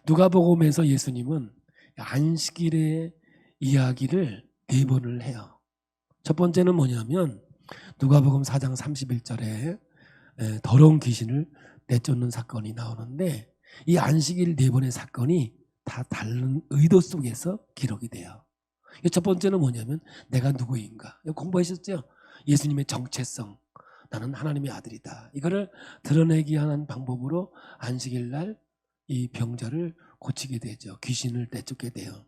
누가복음에서 예수님은 안식일의 이야기를 4번을 해요. 첫 번째는 뭐냐면 누가복음 4장 31절에 더러운 귀신을 내쫓는 사건이 나오는데, 이 안식일 4번의 사건이 다 다른 의도 속에서 기록이 돼요. 첫 번째는 뭐냐면 내가 누구인가, 공부하셨죠? 예수님의 정체성, 나는 하나님의 아들이다, 이거를 드러내기 하는 방법으로 안식일 날 이 병자를 고치게 되죠. 귀신을 내쫓게 돼요.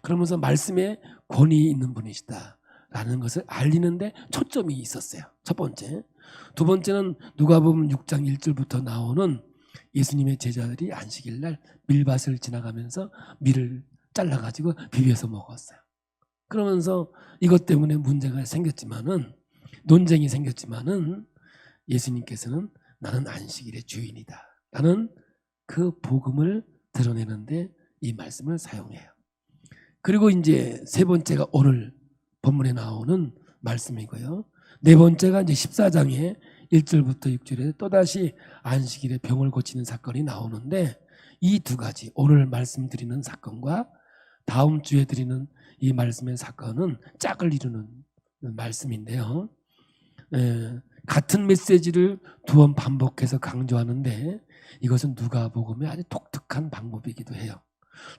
그러면서 말씀에 권위 있는 분이시다 라는 것을 알리는데 초점이 있었어요. 첫 번째. 두 번째는 누가복음 6장 1절부터 나오는 예수님의 제자들이 안식일 날 밀밭을 지나가면서 밀을 잘라가지고 비벼서 먹었어요. 그러면서 이것 때문에 문제가 생겼지만은, 논쟁이 생겼지만은, 예수님께서는 나는 안식일의 주인이다 라는 그 복음을 드러내는데 이 말씀을 사용해요. 그리고 이제 세 번째가 오늘 본문에 나오는 말씀이고요. 네 번째가 이제 14장에 1절부터 6절에 또다시 안식일에 병을 고치는 사건이 나오는데, 이 두 가지, 오늘 말씀드리는 사건과 다음 주에 드리는 이 말씀의 사건은 짝을 이루는 말씀인데요. 같은 메시지를 2번 반복해서 강조하는데, 이것은 누가복음의 아주 독특한 방법이기도 해요.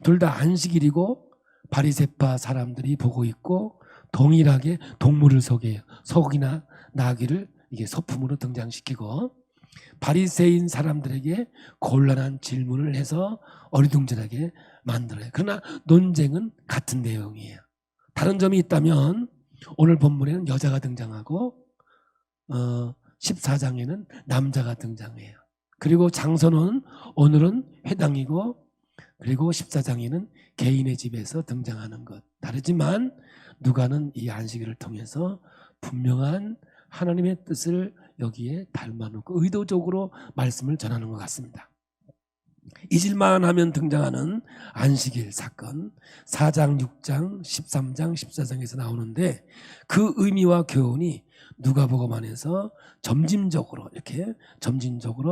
둘 다 안식일이고 바리새파 사람들이 보고 있고 동일하게 동물을 속여요. 소고기나 나귀를 이게 소품으로 등장시키고 바리새인 사람들에게 곤란한 질문을 해서 어리둥절하게 만들어요. 그러나 논쟁은 같은 내용이에요. 다른 점이 있다면 오늘 본문에는 여자가 등장하고 14장에는 남자가 등장해요. 그리고 장소는 오늘은 회당이고, 그리고 14장에는 개인의 집에서 등장하는 것. 다르지만 누가는 이 안식일을 통해서 분명한 하나님의 뜻을 여기에 닮아놓고 의도적으로 말씀을 전하는 것 같습니다. 잊을만 하면 등장하는 안식일 사건 4장, 6장, 13장, 14장에서 나오는데, 그 의미와 교훈이 누가복음 안에서 점진적으로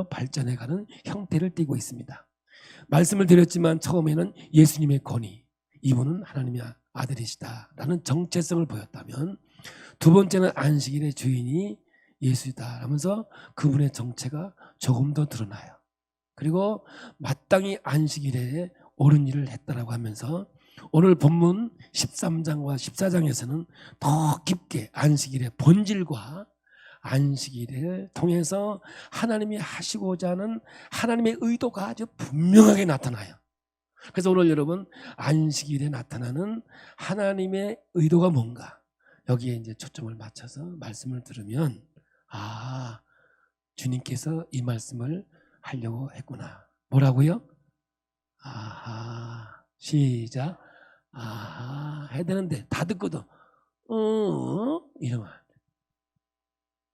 발전해가는 형태를 띠고 있습니다. 말씀을 드렸지만 처음에는 예수님의 권위, 이분은 하나님의 아들이시다라는 정체성을 보였다면, 두 번째는 안식일의 주인이 예수이다 하면서 그분의 정체가 조금 더 드러나요. 그리고 마땅히 안식일에 옳은 일을 했다라고 하면서 오늘 본문 13장과 14장에서는 더 깊게 안식일의 본질과 안식일을 통해서 하나님이 하시고자 하는 하나님의 의도가 아주 분명하게 나타나요. 그래서 오늘 여러분, 안식일에 나타나는 하나님의 의도가 뭔가, 여기에 이제 초점을 맞춰서 말씀을 들으면, 아, 주님께서 이 말씀을 하려고 했구나. 뭐라고요? 아하. 시작. 아하 해야 되는데 다 듣고도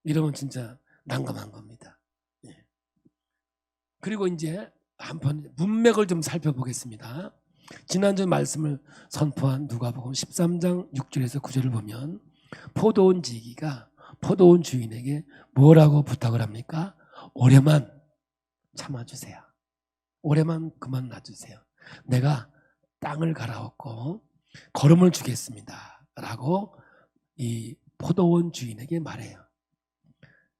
이러면 진짜 난감한 겁니다. 그리고 이제 한번 문맥을 좀 살펴보겠습니다. 지난주 말씀을 선포한 누가복음 13장 6절에서 9절을 보면, 포도원 지기가 포도원 주인에게 뭐라고 부탁을 합니까? 올해만 참아주세요. 올해만 그만 놔주세요. 내가 땅을 갈아엎고 거름을 주겠습니다 라고 이 포도원 주인에게 말해요.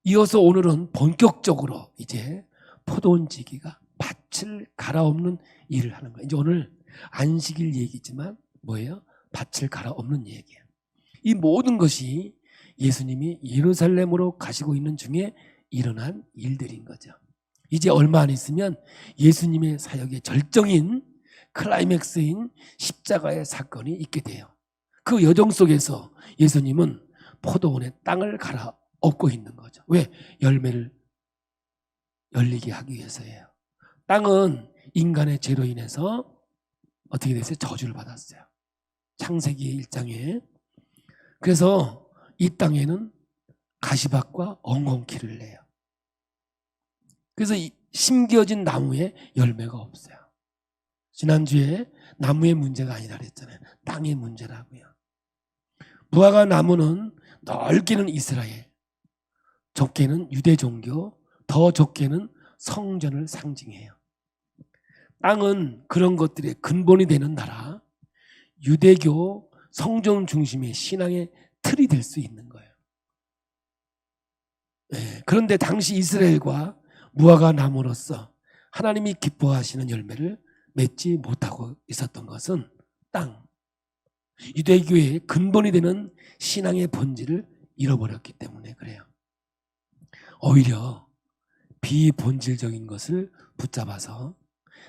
이어서 오늘은 본격적으로 이제 포도원 지기가 밭을 갈아엎는 일을 하는 거예요. 이제 오늘 안식일 얘기지만 뭐예요? 밭을 갈아엎는 얘기예요. 이 모든 것이 예수님이 예루살렘으로 가시고 있는 중에 일어난 일들인 거죠. 이제 얼마 안 있으면 예수님의 사역의 절정인 클라이맥스인 십자가의 사건이 있게 돼요. 그 여정 속에서 예수님은 포도원의 땅을 갈아엎고 있는 거죠. 왜? 열매를 열리게 하기 위해서예요. 땅은 인간의 죄로 인해서 어떻게 됐어요? 저주를 받았어요. 창세기 1장에. 그래서 이 땅에는 가시밭과 엉겅퀴를 내요. 그래서 심겨진 나무에 열매가 없어요. 지난주에 나무의 문제가 아니라 그랬잖아요. 땅의 문제라고요. 무화과 나무는 넓게는 이스라엘, 좁게는 유대 종교, 더 좁게는 성전을 상징해요. 땅은 그런 것들의 근본이 되는 나라, 유대교 성경 중심의 신앙의 틀이 될 수 있는 거예요. 네, 그런데 당시 이스라엘과 무화과 나무로서 하나님이 기뻐하시는 열매를 맺지 못하고 있었던 것은 땅, 유대교의 근본이 되는 신앙의 본질을 잃어버렸기 때문에 그래요. 오히려 비본질적인 것을 붙잡아서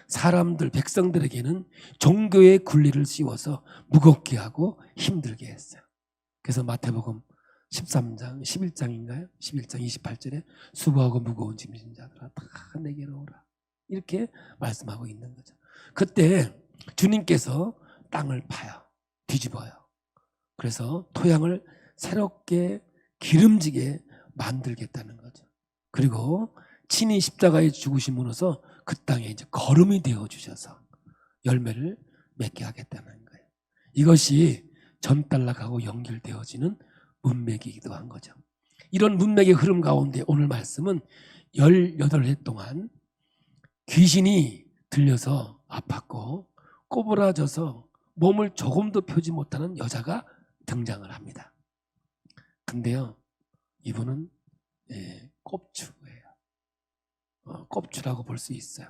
사람들, 백성들에게는 종교의 굴리를 씌워서 무겁게 하고 힘들게 했어요. 그래서 마태복음 13장, 11장인가요? 11장 28절에 수고하고 무거운 짐진 자들아 다 내게로 오라. 이렇게 말씀하고 있는 거죠. 그때 주님께서 땅을 파요. 뒤집어요. 그래서 토양을 새롭게 기름지게 만들겠다는 거죠. 그리고 친히 십자가에 죽으심으로써 그 땅에 이제 거름이 되어 주셔서 열매를 맺게 하겠다는 거예요. 이것이 전달락하고 연결되어지는 문맥이기도 한 거죠. 이런 문맥의 흐름 가운데 오늘 말씀은 18해 동안 귀신이 들려서 아팠고 꼬부라져서 몸을 조금도 펴지 못하는 여자가 등장을 합니다. 근데요, 이분은 꼽추예요. 꼽추라고 볼 수 있어요.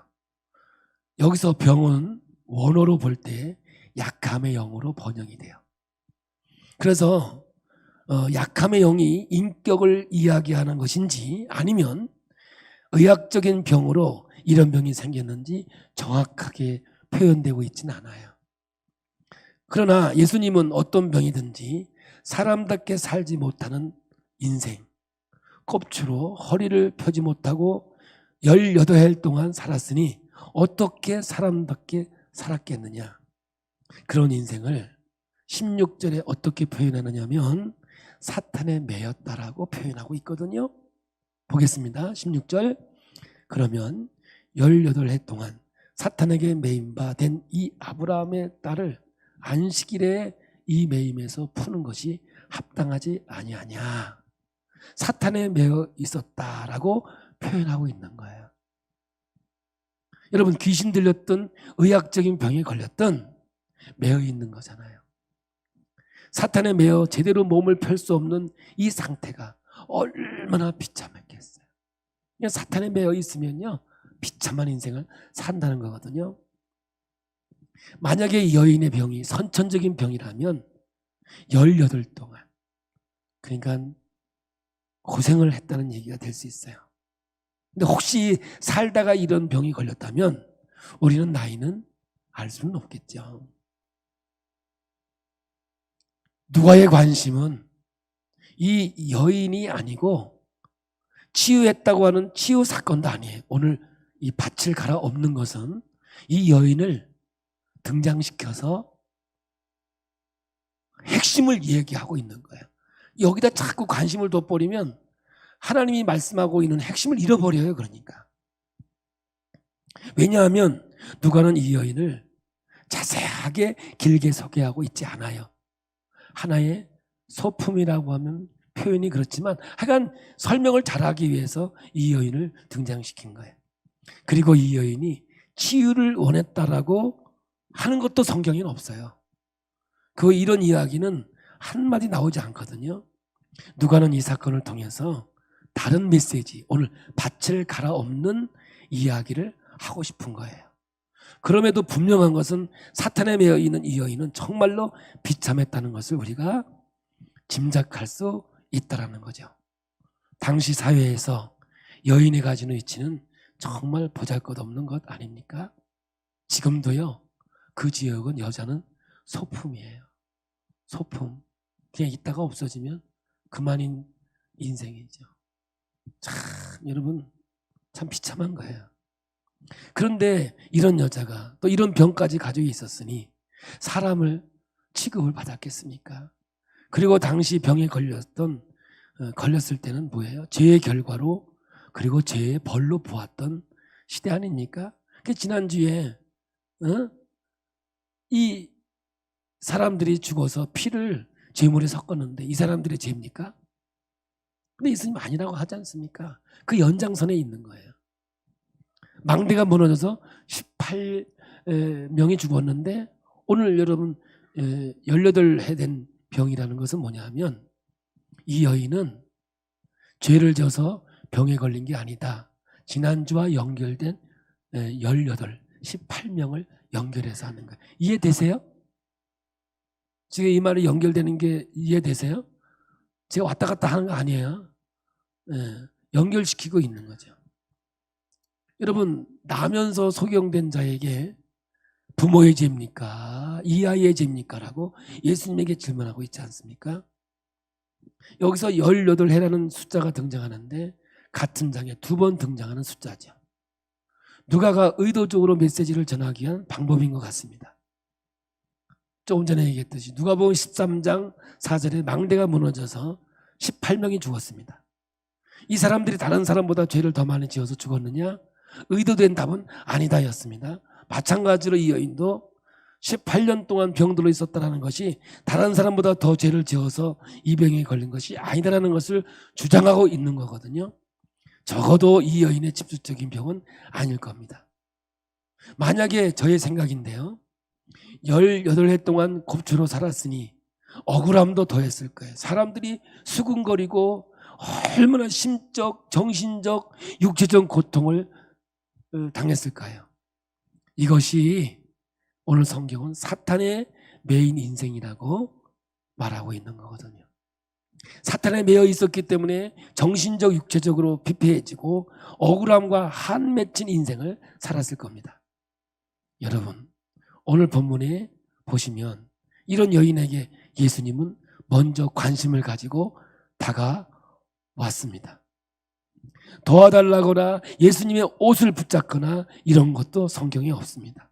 여기서 병은 원어로 볼 때 약함의 영으로 번역이 돼요. 그래서 약함의 영이 인격을 이야기하는 것인지 아니면 의학적인 병으로 이런 병이 생겼는지 정확하게 표현되고 있지는 않아요. 그러나 예수님은 어떤 병이든지 사람답게 살지 못하는 인생, 꼽추로 허리를 펴지 못하고 18해 동안 살았으니 어떻게 사람답게 살았겠느냐. 그런 인생을 16절에 어떻게 표현하느냐면 사탄에 매였다라고 표현하고 있거든요. 보겠습니다. 16절. 그러면 18해 동안 사탄에게 매임 바 된 이 아브라함의 딸을 안식일에 이 매임에서 푸는 것이 합당하지 아니하냐. 사탄에 매여 있었다라고 표현하고 있는 거예요. 여러분, 귀신 들렸던 의학적인 병에 걸렸던 매여 있는 거잖아요. 사탄에 매여 제대로 몸을 펼 수 없는 이 상태가 얼마나 비참했겠어요. 그냥 사탄에 매여 있으면요, 비참한 인생을 산다는 거거든요. 만약에 이 여인의 병이 선천적인 병이라면 18 동안, 그러니까 고생을 했다는 얘기가 될 수 있어요. 근데 혹시 살다가 이런 병이 걸렸다면 우리는 나이는 알 수는 없겠죠. 누가의 관심은 이 여인이 아니고 치유했다고 하는 치유 사건도 아니에요. 오늘 이 밭을 갈아엎는 것은 이 여인을 등장시켜서 핵심을 얘기하고 있는 거예요. 여기다 자꾸 관심을 돋버리면 하나님이 말씀하고 있는 핵심을 잃어버려요. 그러니까. 왜냐하면 누가는 이 여인을 자세하게 길게 소개하고 있지 않아요. 하나의 소품이라고 하면 표현이 그렇지만 하여간 설명을 잘하기 위해서 이 여인을 등장시킨 거예요. 그리고 이 여인이 치유를 원했다라고 하는 것도 성경에는 없어요. 이런 이야기는 한마디 나오지 않거든요. 누가는 이 사건을 통해서 다른 메시지, 오늘 밭을 갈아엎는 이야기를 하고 싶은 거예요. 그럼에도 분명한 것은 사탄에 매여 있는 이 여인은 정말로 비참했다는 것을 우리가 짐작할 수 있다는 거죠. 당시 사회에서 여인이 가지는 위치는 정말 보잘것없는 것 아닙니까? 지금도요, 그 지역은 여자는 소품이에요. 소품. 그냥 있다가 없어지면 그만인 인생이죠. 참, 여러분, 참 비참한 거예요. 그런데 이런 여자가 또 이런 병까지 가지고 있었으니 사람을 취급을 받았겠습니까? 그리고 당시 병에 걸렸을 때는 뭐예요? 죄의 결과로, 그리고 죄의 벌로 보았던 시대 아닙니까? 지난주에 이 사람들이 죽어서 피를 제물에 섞었는데 이 사람들의 죄입니까? 근데 예수님 아니라고 하지 않습니까? 그 연장선에 있는 거예요. 망대가 무너져서 명이 죽었는데 오늘 여러분 18해 된 병이라는 것은 뭐냐 하면 이 여인은 죄를 져서 병에 걸린 게 아니다. 지난주와 연결된 18명을 연결해서 하는 거예요. 이해되세요? 지금 이 말이 연결되는 게 이해되세요? 제가 왔다 갔다 하는 거 아니에요. 연결시키고 있는 거죠. 여러분, 나면서 소경된 자에게 부모의 죄입니까? 이 아이의 죄입니까? 라고 예수님에게 질문하고 있지 않습니까? 여기서 18해라는 숫자가 등장하는데 같은 장에 2번 등장하는 숫자죠. 누가가 의도적으로 메시지를 전하기 위한 방법인 것 같습니다. 조금 전에 얘기했듯이 누가복음 13장 4절에 망대가 무너져서 18명이 죽었습니다. 이 사람들이 다른 사람보다 죄를 더 많이 지어서 죽었느냐? 의도된 답은 아니다였습니다. 마찬가지로 이 여인도 18년 동안 병들어 있었다는 것이 다른 사람보다 더 죄를 지어서 이 병에 걸린 것이 아니다라는 것을 주장하고 있는 거거든요. 적어도 이 여인의 집수적인 병은 아닐 겁니다. 만약에 저의 생각인데요, 18해 동안 곱추로 살았으니 억울함도 더했을 거예요. 사람들이 수군거리고 얼마나 심적, 정신적, 육체적 고통을 당했을까요? 이것이 오늘 성경은 사탄의 매인 인생이라고 말하고 있는 거거든요. 사탄에 매여 있었기 때문에 정신적, 육체적으로 피폐해지고 억울함과 한 맺힌 인생을 살았을 겁니다. 여러분, 오늘 본문에 보시면 이런 여인에게 예수님은 먼저 관심을 가지고 다가왔습니다. 도와달라거나 예수님의 옷을 붙잡거나 이런 것도 성경에 없습니다.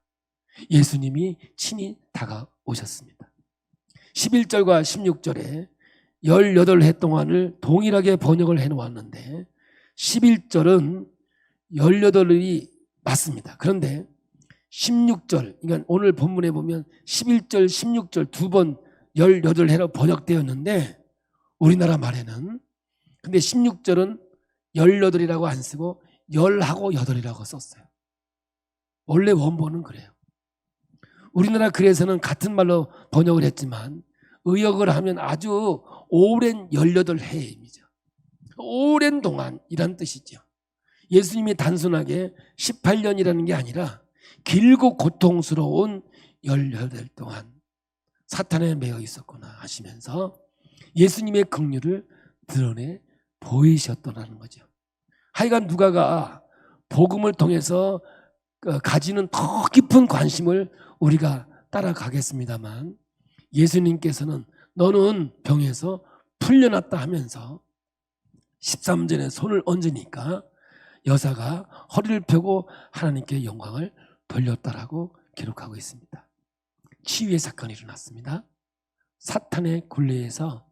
예수님이 친히 다가오셨습니다. 11절과 16절에 18해 동안을 동일하게 번역을 해놓았는데 11절은 18이 맞습니다. 그런데 16절, 그러니까 오늘 본문에 보면 11절, 16절 2번 18해로 번역되었는데 우리나라 말에는 근데 16절은 18이라고 안 쓰고 10하고 8이라고 썼어요. 원래 원본은 그래요. 우리나라 글에서는 같은 말로 번역을 했지만 의역을 하면 아주 오랜 18해임이죠. 오랜 동안이란 뜻이죠. 예수님이 단순하게 18년이라는 게 아니라 길고 고통스러운 18 동안 사탄에 매여 있었구나 하시면서 예수님의 긍휼을 드러내 보이셨더라는 거죠. 하여간 누가가 복음을 통해서 가지는 더 깊은 관심을 우리가 따라가겠습니다만 예수님께서는 너는 병에서 풀려났다 하면서 13절에 손을 얹으니까 여자가 허리를 펴고 하나님께 영광을 돌렸다라고 기록하고 있습니다. 치유의 사건이 일어났습니다. 사탄의 굴레에서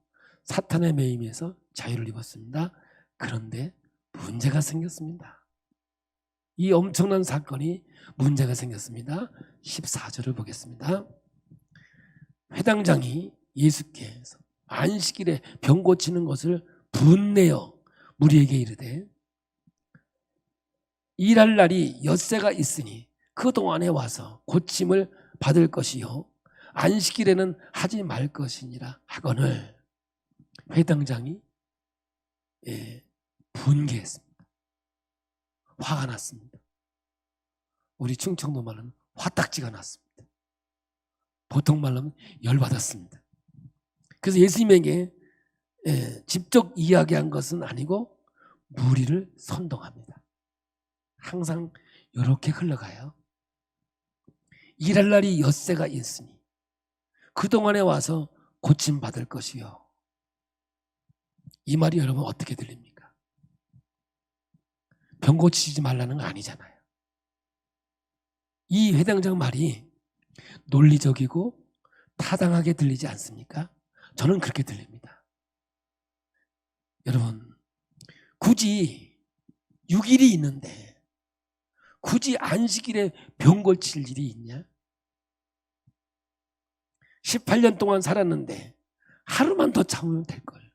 사탄의 매임에서 자유를 입었습니다. 그런데 문제가 생겼습니다. 이 엄청난 사건이 문제가 생겼습니다. 14절을 보겠습니다. 회당장이 예수께서 안식일에 병 고치는 것을 분내어 무리에게 이르되 일할 날이 엿새가 있으니 그동안에 와서 고침을 받을 것이요 안식일에는 하지 말 것이니라 하거늘 회당장이 분개했습니다. 화가 났습니다. 우리 충청도 말로는 화딱지가 났습니다. 보통 말로는 열받았습니다. 그래서 예수님에게 직접 이야기한 것은 아니고 무리를 선동합니다. 항상 이렇게 흘러가요. 일할 날이 엿새가 있으니 그동안에 와서 고침받을 것이요. 이 말이 여러분 어떻게 들립니까? 병 고치지 말라는 거 아니잖아요. 이 회당장 말이 논리적이고 타당하게 들리지 않습니까? 저는 그렇게 들립니다. 여러분, 굳이 6일이 있는데 굳이 안식일에 병 고칠 일이 있냐? 18년 동안 살았는데 하루만 더 참으면 될걸.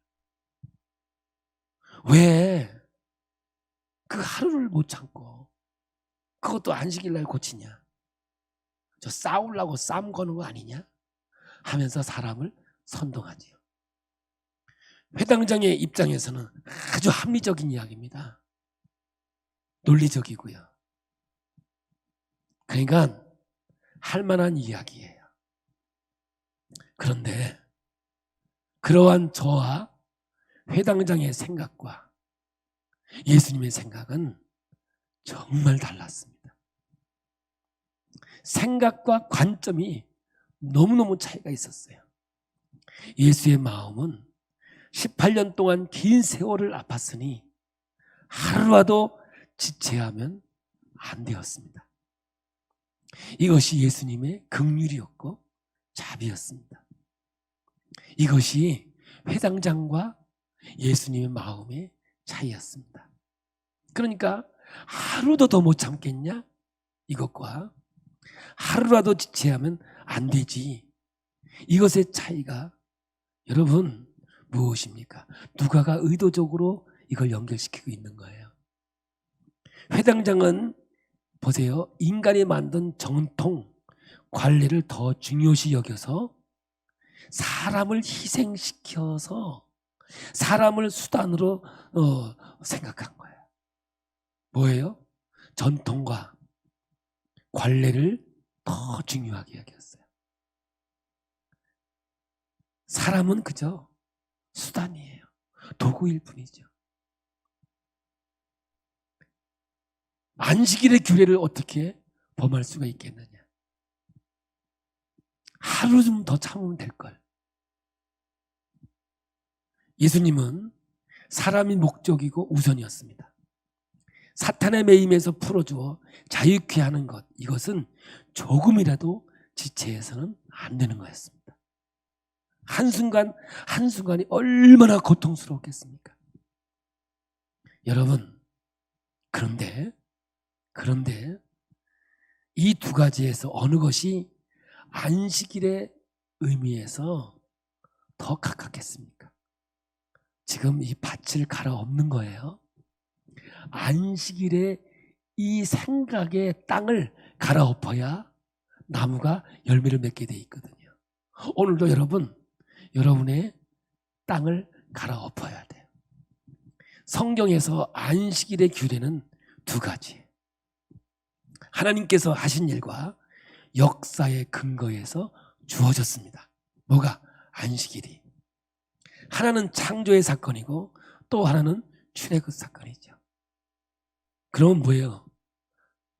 왜 그 하루를 못 참고 그것도 안식일 날 고치냐? 저 싸우려고 싸움 거는 거 아니냐 하면서 사람을 선동하지요. 회당장의 입장에서는 아주 합리적인 이야기입니다. 논리적이고요. 그러니까 할 만한 이야기예요. 그런데 그러한 저와 회당장의 생각과 예수님의 생각은 정말 달랐습니다. 생각과 관점이 너무너무 차이가 있었어요. 예수의 마음은 18년 동안 긴 세월을 아팠으니 하루라도 지체하면 안 되었습니다. 이것이 예수님의 긍휼이었고 자비였습니다. 이것이 회당장과 예수님의 마음의 차이였습니다. 그러니까 하루도 더 못 참겠냐? 이것과 하루라도 지체하면 안 되지. 이것의 차이가 여러분 무엇입니까? 누가가 의도적으로 이걸 연결시키고 있는 거예요. 회당장은 보세요. 인간이 만든 정통, 관례를 더 중요시 여겨서 사람을 희생시켜서 사람을 수단으로 생각한 거예요. 뭐예요? 전통과 관례를 더 중요하게 여겼어요. 사람은 그저 수단이에요. 도구일 뿐이죠. 안식일의 규례를 어떻게 범할 수가 있겠느냐. 하루 좀 더 참으면 될걸. 예수님은 사람이 목적이고 우선이었습니다. 사탄의 매임에서 풀어주어 자유케 하는 것, 이것은 조금이라도 지체해서는 안 되는 거였습니다. 한순간 한순간이 얼마나 고통스러웠겠습니까? 여러분, 그런데 이 두 가지에서 어느 것이 안식일의 의미에서 더 가깝겠습니까? 지금 이 밭을 갈아엎는 거예요. 안식일에 이 생각의 땅을 갈아엎어야 나무가 열매를 맺게 돼 있거든요. 오늘도 여러분의 땅을 갈아엎어야 돼요. 성경에서 안식일의 규례는 두 가지. 하나님께서 하신 일과 역사의 근거에서 주어졌습니다. 뭐가? 안식일이. 하나는 창조의 사건이고 또 하나는 출애굽 사건이죠. 그럼 뭐예요?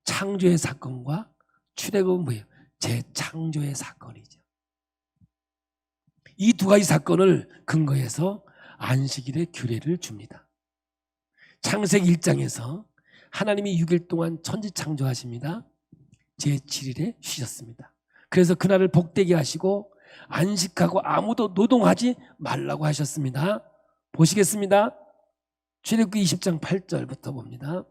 창조의 사건과 출애굽은 뭐예요? 재창조의 사건이죠. 이 두 가지 사건을 근거해서 안식일의 규례를 줍니다. 창세기 1장에서 하나님이 6일 동안 천지 창조하십니다. 제7일에 쉬셨습니다. 그래서 그날을 복되게 하시고 안식하고 아무도 노동하지 말라고 하셨습니다. 보시겠습니다. 출애굽기 20장 8절부터 봅니다.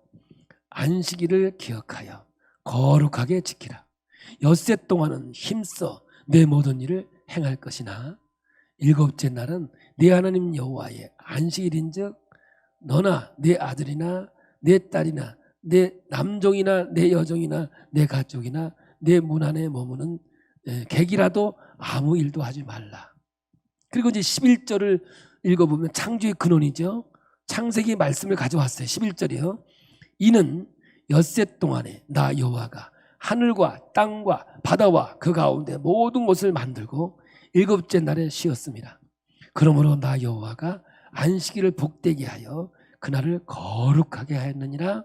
안식일을 기억하여 거룩하게 지키라. 엿새 동안은 힘써 내 모든 일을 행할 것이나 일곱째 날은 내 하나님 여호와의 안식일인즉 너나 내 아들이나 내 딸이나 내 남종이나 내 여종이나 내 가족이나 내 문 안에 머무는 객이라도 아무 일도 하지 말라. 그리고 이제 11절을 읽어보면 창조의 근원이죠. 창세기 말씀을 가져왔어요. 11절이요. 이는 엿새 동안에 나 여호와가 하늘과 땅과 바다와 그 가운데 모든 것을 만들고 일곱째 날에 쉬었습니다. 그러므로 나 여호와가 안식일을 복되게 하여 그날을 거룩하게 하였느니라.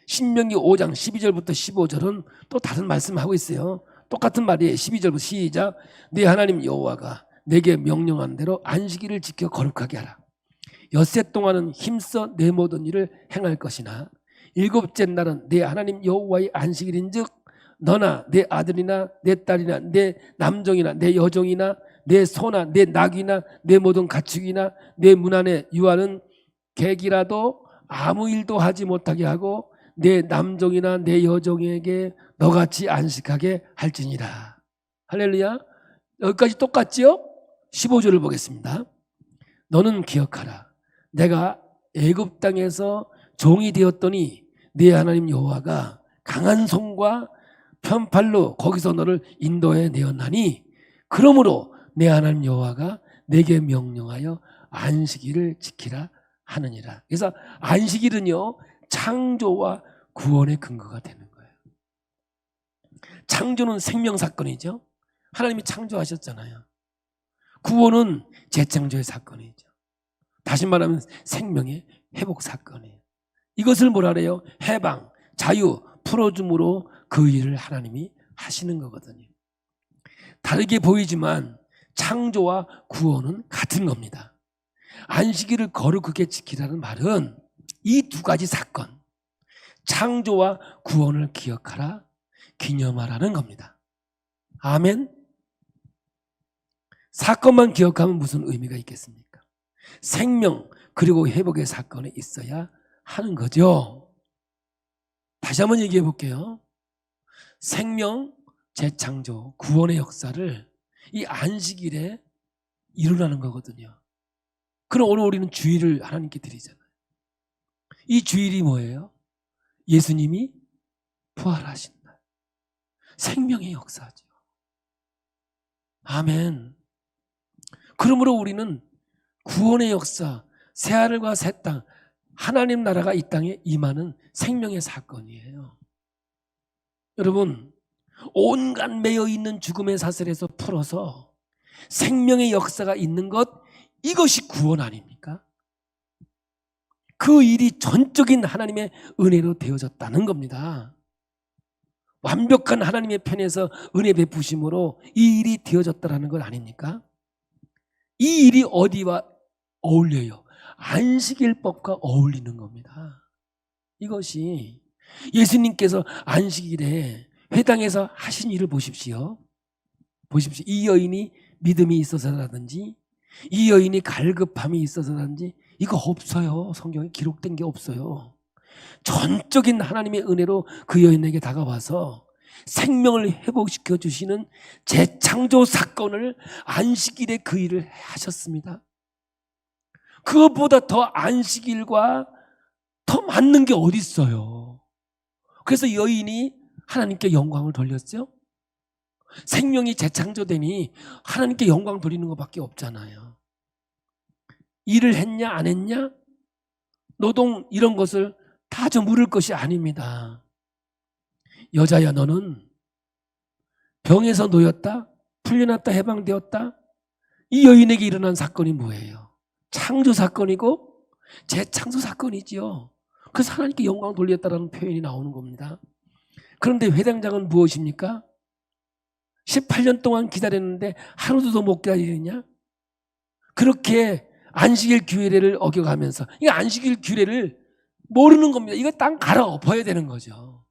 신명기 5장 12절부터 15절은 또 다른 말씀을 하고 있어요. 똑같은 말이에요. 12절부터 시작. 네 하나님 여호와가 내게 명령한 대로 안식일을 지켜 거룩하게 하라. 엿새 동안은 힘써 내 모든 일을 행할 것이나 일곱째 날은 내 하나님 여호와의 안식일인즉 너나 내 아들이나 내 딸이나 내 남종이나 내 여종이나 내 소나 내 낙이나 내 모든 가축이나 내 문 안에 유하는 객이라도 아무 일도 하지 못하게 하고 내 남종이나 내 여종에게 너같이 안식하게 할지니라. 할렐루야. 여기까지 똑같지요? 15절을 보겠습니다. 너는 기억하라. 내가 애굽 땅에서 종이 되었더니 네 하나님 여호와가 강한 손과 편팔로 거기서 너를 인도해 내었나니 그러므로 내 하나님 여호와가 내게 명령하여 안식일을 지키라 하느니라. 그래서 안식일은요, 창조와 구원의 근거가 되는 거예요. 창조는 생명 사건이죠. 하나님이 창조하셨잖아요. 구원은 재창조의 사건이죠. 다시 말하면 생명의 회복 사건이에요. 이것을 뭐라 그래요? 해방, 자유, 풀어줌으로 그 일을 하나님이 하시는 거거든요. 다르게 보이지만 창조와 구원은 같은 겁니다. 안식일을 거룩하게 지키라는 말은 이 두 가지 사건, 창조와 구원을 기억하라, 기념하라는 겁니다. 아멘. 사건만 기억하면 무슨 의미가 있겠습니까? 생명 그리고 회복의 사건이 있어야 하는 거죠. 다시 한번 얘기해 볼게요. 생명, 재창조, 구원의 역사를 이 안식일에 이루라는 거거든요. 그럼 오늘 우리는 주일을 하나님께 드리잖아요. 이 주일이 뭐예요? 예수님이 부활하신 날, 생명의 역사죠. 아멘. 그러므로 우리는 구원의 역사, 새하늘과 새 땅, 하나님 나라가 이 땅에 임하는 생명의 사건이에요. 여러분, 온갖 매여있는 죽음의 사슬에서 풀어서 생명의 역사가 있는 것, 이것이 구원 아닙니까? 그 일이 전적인 하나님의 은혜로 되어졌다는 겁니다. 완벽한 하나님의 편에서 은혜 베푸심으로 이 일이 되어졌다는 것 아닙니까? 이 일이 어디와 어울려요? 안식일법과 어울리는 겁니다. 이것이 예수님께서 안식일에 회당에서 하신 일을 보십시오. 보십시오. 이 여인이 믿음이 있어서라든지 이 여인이 갈급함이 있어서라든지 이거 없어요. 성경에 기록된 게 없어요. 전적인 하나님의 은혜로 그 여인에게 다가와서 생명을 회복시켜 주시는 재창조 사건을 안식일에 그 일을 하셨습니다. 그것보다 더 안식일과 더 맞는 게 어디 있어요. 그래서 여인이 하나님께 영광을 돌렸죠. 생명이 재창조되니 하나님께 영광 돌리는 것밖에 없잖아요. 일을 했냐 안 했냐, 노동 이런 것을 다 저 물을 것이 아닙니다. 여자야, 너는 병에서 놓였다, 풀려났다, 해방되었다. 이 여인에게 일어난 사건이 뭐예요? 창조 사건이고 재창조 사건이지요. 그래서 하나님께 영광 돌렸다라는 표현이 나오는 겁니다. 그런데 회당장은 무엇입니까? 18년 동안 기다렸는데 하루도 더 못 기다리느냐? 그렇게 안식일 규례를 어겨가면서, 이 안식일 규례를 모르는 겁니다. 이거 땅 갈아엎어야 되는 거죠.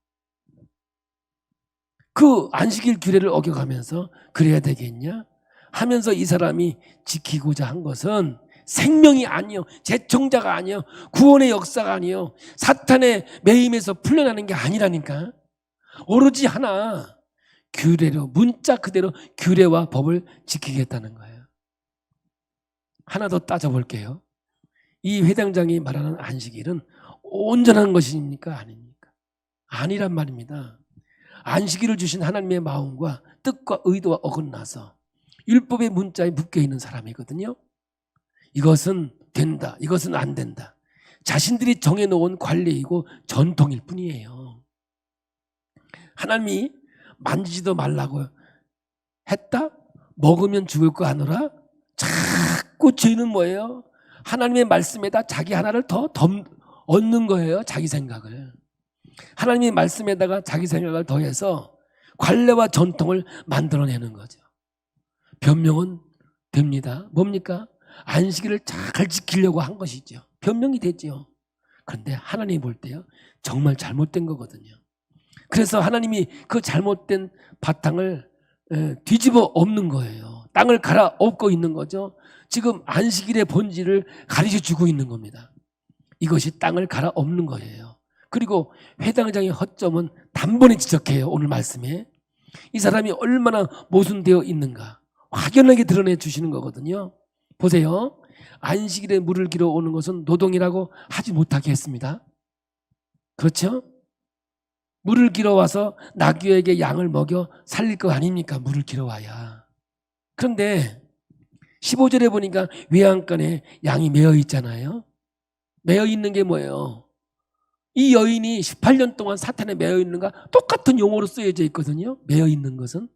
그 안식일 규례를 어겨가면서 그래야 되겠냐 하면서 이 사람이 지키고자 한 것은 생명이 아니요, 재청자가 아니요, 구원의 역사가 아니요, 사탄의 매임에서 풀려나는 게 아니라니까. 오로지 하나, 규례로, 문자 그대로 규례와 법을 지키겠다는 거예요. 하나 더 따져볼게요. 이 회당장이 말하는 안식일은 온전한 것입니까 아닙니까? 아니란 말입니다. 안식일을 주신 하나님의 마음과 뜻과 의도와 어긋나서 율법의 문자에 묶여있는 사람이거든요. 이것은 된다, 이것은 안 된다, 자신들이 정해놓은 관례이고 전통일 뿐이에요. 하나님이 만지지도 말라고 했다? 먹으면 죽을 거 아노라? 자꾸 죄는 뭐예요? 하나님의 말씀에다 자기 하나를 더 얻는 거예요. 자기 생각을. 하나님의 말씀에다가 자기 생각을 더해서 관례와 전통을 만들어내는 거죠. 변명은 됩니다. 뭡니까? 안식일을 잘 지키려고 한 것이죠. 변명이 되죠. 그런데 하나님이 볼 때요, 정말 잘못된 거거든요. 그래서 하나님이 그 잘못된 바탕을 뒤집어 엎는 거예요. 땅을 갈아엎고 있는 거죠. 지금 안식일의 본질을 가르쳐주고 있는 겁니다. 이것이 땅을 갈아엎는 거예요. 그리고 회당장의 허점은 단번에 지적해요. 오늘 말씀에 이 사람이 얼마나 모순되어 있는가 확연하게 드러내 주시는 거거든요. 보세요. 안식일에 물을 길어 오는 것은 노동이라고 하지 못하게 했습니다. 그렇죠? 물을 길어와서 나귀에게 양을 먹여 살릴 거 아닙니까? 물을 길어와야. 그런데 15절에 보니까 외양간에 양이 매여 있잖아요. 매여 있는 게 뭐예요? 이 여인이 18년 동안 사탄에 매여 있는가 똑같은 용어로 쓰여져 있거든요. 매여 있는 것은.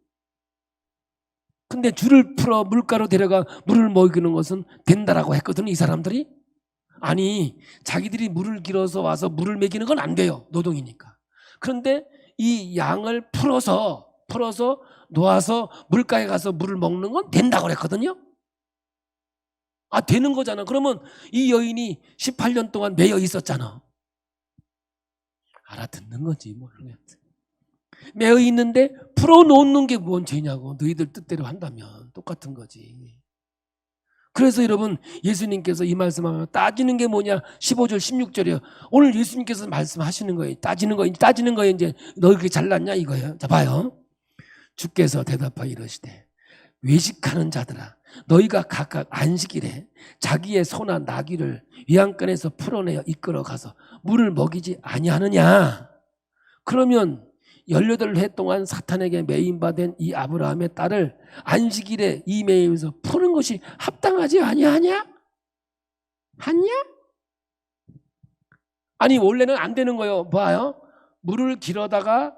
근데 줄을 풀어 물가로 데려가 물을 먹이는 것은 된다라고 했거든요. 이 사람들이. 아니, 자기들이 물을 길어서 와서 물을 먹이는 건 안 돼요. 노동이니까. 그런데 이 양을 풀어서 놓아서 물가에 가서 물을 먹는 건 된다고 그랬거든요. 아, 되는 거잖아. 그러면 이 여인이 18년 동안 매여 있었잖아. 알아듣는 거지, 모르겠어. 매여 있는데 풀어놓는 게 뭔 죄냐고. 너희들 뜻대로 한다면 똑같은 거지. 그래서 여러분, 예수님께서 이 말씀하면 따지는 게 뭐냐? 15절 16절이요. 오늘 예수님께서 말씀하시는 거예요. 따지는 거예요. 이제 너 그렇게 잘났냐 이거예요. 자, 봐요. 주께서 대답하여 이러시되 외식하는 자들아, 너희가 각각 안식일에 자기의 소나 나귀를 외양간에서 풀어내어 이끌어 가서 물을 먹이지 아니하느냐? 그러면 18해 동안 사탄에게 매임받은 이 아브라함의 딸을 안식일에 이 매임에서 푸는 것이 합당하지 아니하냐? 하냐? 아니, 원래는 안 되는 거예요. 봐요. 물을 길어다가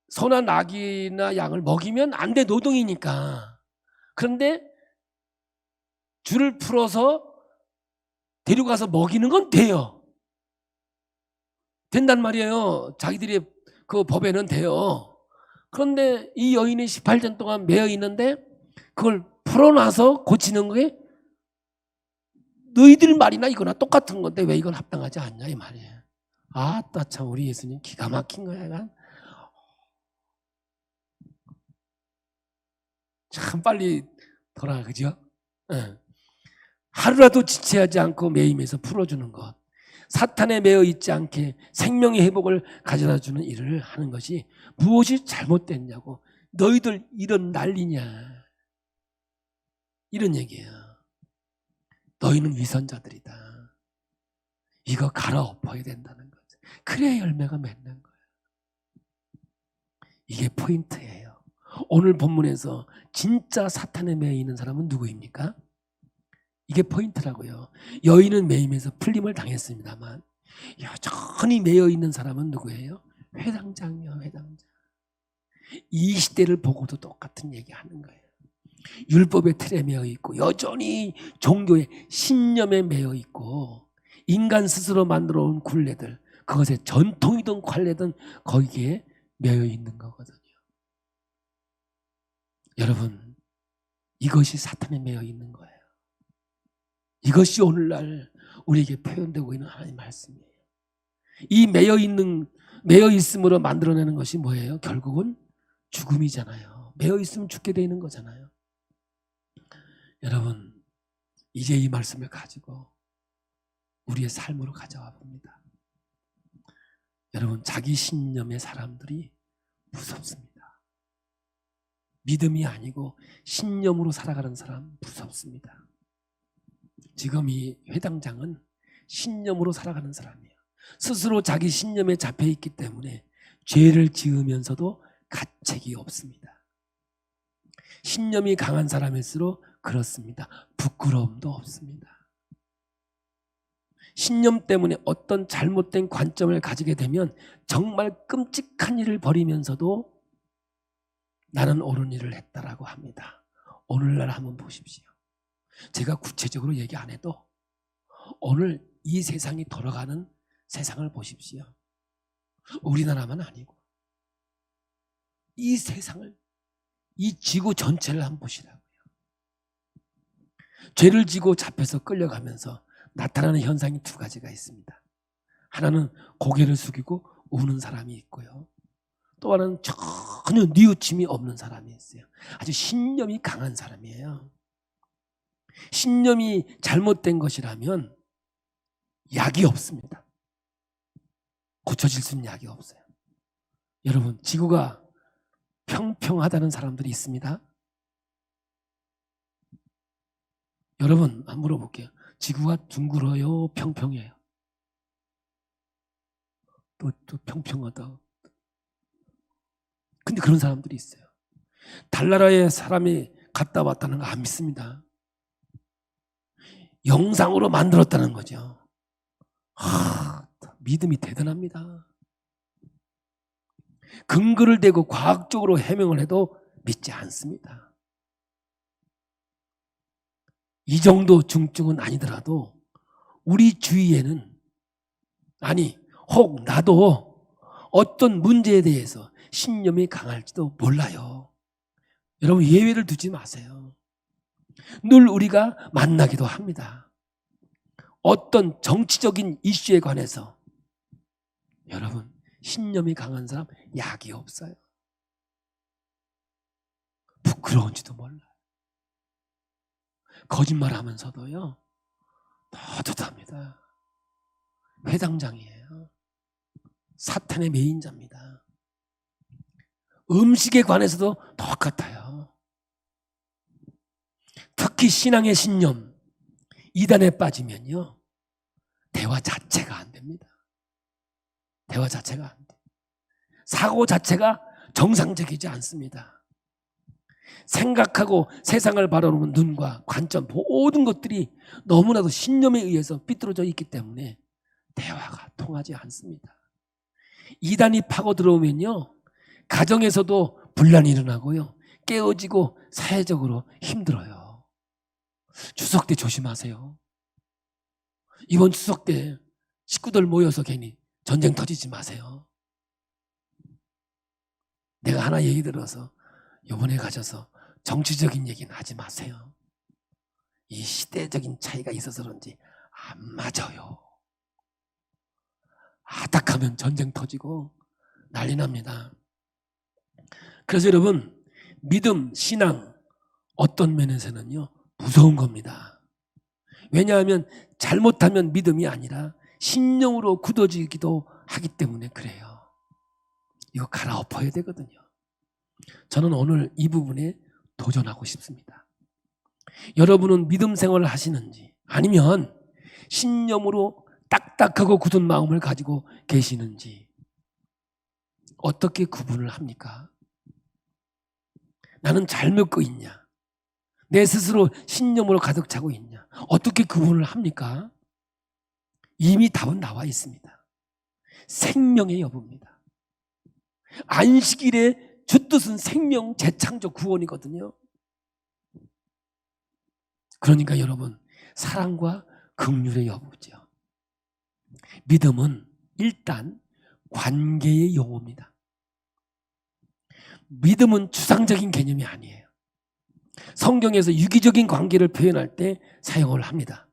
소나 나귀나 양을 먹이면 안 돼. 노동이니까. 그런데 줄을 풀어서 데려가서 먹이는 건 돼요. 된단 말이에요. 자기들이 그 법에는 돼요. 그런데 이 여인이 18년 동안 매여 있는데 그걸 풀어놔서 고치는 게 너희들 말이나 이거나 똑같은 건데 왜 이건 합당하지 않냐 이 말이에요. 아따 참 우리 예수님 기가 막힌 거야. 참 빨리 돌아가, 그죠? 네. 하루라도 지체하지 않고 매임에서 풀어주는 것, 사탄에 매여 있지 않게 생명의 회복을 가져다주는 일을 하는 것이 무엇이 잘못됐냐고. 너희들 이런 난리냐 이런 얘기예요. 너희는 위선자들이다. 이거 갈아엎어야 된다는 거죠. 그래야 열매가 맺는 거예요. 이게 포인트예요. 오늘 본문에서 진짜 사탄에 매여 있는 사람은 누구입니까? 이게 포인트라고요. 여인은 매임에서 풀림을 당했습니다만 여전히 매여 있는 사람은 누구예요? 회당장이요, 회당장. 이 시대를 보고도 똑같은 얘기하는 거예요. 율법의 틀에 매여 있고 여전히 종교의 신념에 매여 있고 인간 스스로 만들어 온 굴레들, 그것의 전통이든 관례든 거기에 매여 있는 거거든요. 여러분, 이것이 사탄에 매여 있는 거예요. 이것이 오늘날 우리에게 표현되고 있는 하나님의 말씀이에요. 이 매여 있음으로 만들어내는 것이 뭐예요? 결국은 죽음이잖아요. 매여 있으면 죽게 되는 거잖아요. 여러분, 이제 이 말씀을 가지고 우리의 삶으로 가져와 봅니다. 여러분, 자기 신념의 사람들이 무섭습니다. 믿음이 아니고 신념으로 살아가는 사람 무섭습니다. 지금 이 회당장은 신념으로 살아가는 사람이에요. 스스로 자기 신념에 잡혀있기 때문에 죄를 지으면서도 가책이 없습니다. 신념이 강한 사람일수록 그렇습니다. 부끄러움도 없습니다. 신념 때문에 어떤 잘못된 관점을 가지게 되면 정말 끔찍한 일을 벌이면서도 나는 옳은 일을 했다라고 합니다. 오늘날 한번 보십시오. 제가 구체적으로 얘기 안 해도 오늘 이 세상이 돌아가는 세상을 보십시오. 우리나라만 아니고 이 세상을, 이 지구 전체를 한번 보시라고요. 죄를 지고 잡혀서 끌려가면서 나타나는 현상이 두 가지가 있습니다. 하나는 고개를 숙이고 우는 사람이 있고요. 또 하나는 전혀 뉘우침이 없는 사람이 있어요. 아주 신념이 강한 사람이에요. 신념이 잘못된 것이라면 약이 없습니다. 고쳐질 수 있는 약이 없어요. 여러분, 지구가 평평하다는 사람들이 있습니다. 여러분, 한번 물어볼게요. 지구가 둥글어요? 평평해요? 또 평평하다. 근데 그런 사람들이 있어요. 달나라에 사람이 갔다 왔다는 거 안 믿습니다. 영상으로 만들었다는 거죠. 믿음이 대단합니다. 근거를 대고 과학적으로 해명을 해도 믿지 않습니다. 이 정도 중증은 아니더라도 우리 주위에는, 아니 혹 나도 어떤 문제에 대해서 신념이 강할지도 몰라요. 여러분, 예외를 두지 마세요. 늘 우리가 만나기도 합니다. 어떤 정치적인 이슈에 관해서 여러분, 신념이 강한 사람 약이 없어요. 부끄러운지도 몰라요. 거짓말하면서도요 떳떳합니다. 회당장이에요. 사탄의 매인자입니다. 음식에 관해서도 똑같아요. 특히 신앙의 신념, 이단에 빠지면요 대화 자체가 안 됩니다. 대화 자체가 안 돼. 사고 자체가 정상적이지 않습니다. 생각하고 세상을 바라보는 눈과 관점, 모든 것들이 너무나도 신념에 의해서 삐뚤어져 있기 때문에 대화가 통하지 않습니다. 이단이 파고 들어오면요 가정에서도 분란이 일어나고요 깨어지고 사회적으로 힘들어요. 추석 때 조심하세요. 이번 추석 때 식구들 모여서 괜히 전쟁 터지지 마세요. 내가 하나 얘기 들어서 이번에 가셔서 정치적인 얘기는 하지 마세요. 이 시대적인 차이가 있어서 그런지 안 맞아요. 아닥하면 전쟁 터지고 난리 납니다. 그래서 여러분, 믿음, 신앙 어떤 면에서는요 무서운 겁니다. 왜냐하면 잘못하면 믿음이 아니라 신령으로 굳어지기도 하기 때문에 그래요. 이거 갈아엎어야 되거든요. 저는 오늘 이 부분에 도전하고 싶습니다. 여러분은 믿음 생활을 하시는지, 아니면 신념으로 딱딱하고 굳은 마음을 가지고 계시는지, 어떻게 구분을 합니까? 나는 잘 믿고 있냐? 내 스스로 신념으로 가득 차고 있냐? 어떻게 구분을 합니까? 이미 답은 나와 있습니다. 생명의 여부입니다. 안식일의 주 뜻은 생명, 재창조, 구원이거든요. 그러니까 여러분, 사랑과 긍휼의 여부죠. 믿음은 일단 관계의 용어입니다. 믿음은 추상적인 개념이 아니에요. 성경에서 유기적인 관계를 표현할 때 사용을 합니다.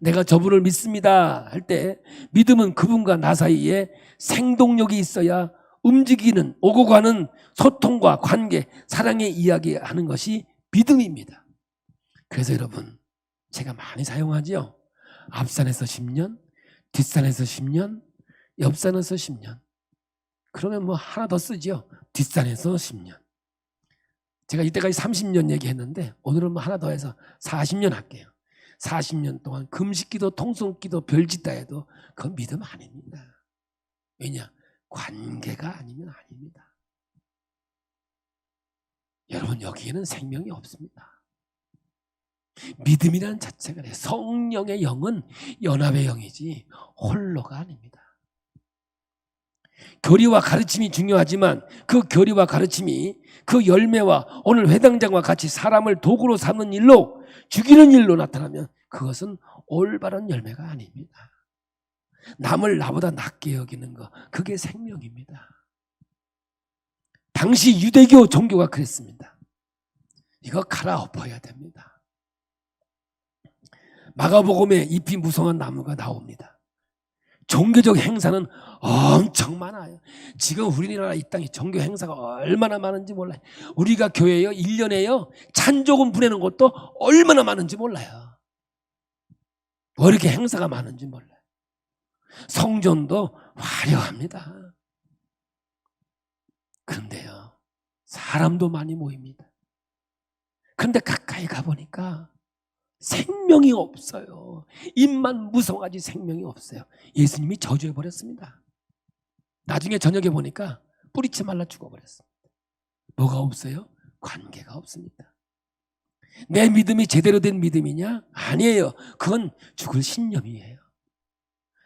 내가 저분을 믿습니다 할 때 믿음은 그분과 나 사이에 생동력이 있어야 움직이는, 오고 가는 소통과 관계, 사랑의 이야기하는 것이 믿음입니다. 그래서 여러분, 제가 많이 사용하죠. 앞산에서 10년, 뒷산에서 10년, 옆산에서 10년. 그러면 뭐 하나 더 쓰죠. 뒷산에서 10년. 제가 이때까지 30년 얘기했는데 오늘은 뭐 하나 더 해서 40년 할게요. 40년 동안 금식기도, 통성기도, 별짓다 해도 그건 믿음 아닙니다. 왜냐? 관계가 아니면 아닙니다. 여러분, 여기에는 생명이 없습니다. 믿음이라는 자체가 성령의 영은 연합의 영이지 홀로가 아닙니다. 교리와 가르침이 중요하지만 그 교리와 가르침이 그 열매와 오늘 회당장과 같이 사람을 도구로 삼는 일로, 죽이는 일로 나타나면 그것은 올바른 열매가 아닙니다. 남을 나보다 낮게 여기는 거, 그게 생명입니다. 당시 유대교 종교가 그랬습니다. 이거 갈아엎어야 됩니다. 마가복음에 잎이 무성한 나무가 나옵니다. 종교적 행사는 엄청 많아요. 지금 우리나라 이 땅에 종교 행사가 얼마나 많은지 몰라요. 우리가 교회요 1년에요 찬조금 보내는 것도 얼마나 많은지 몰라요. 왜 이렇게 행사가 많은지 몰라요. 성전도 화려합니다. 그런데요 사람도 많이 모입니다. 그런데 가까이 가보니까 생명이 없어요. 입만 무성하지 생명이 없어요. 예수님이 저주해버렸습니다. 나중에 저녁에 보니까 뿌리채 말라 죽어버렸어. 뭐가 없어요? 관계가 없습니다. 내 믿음이 제대로 된 믿음이냐? 아니에요. 그건 죽을 신념이에요.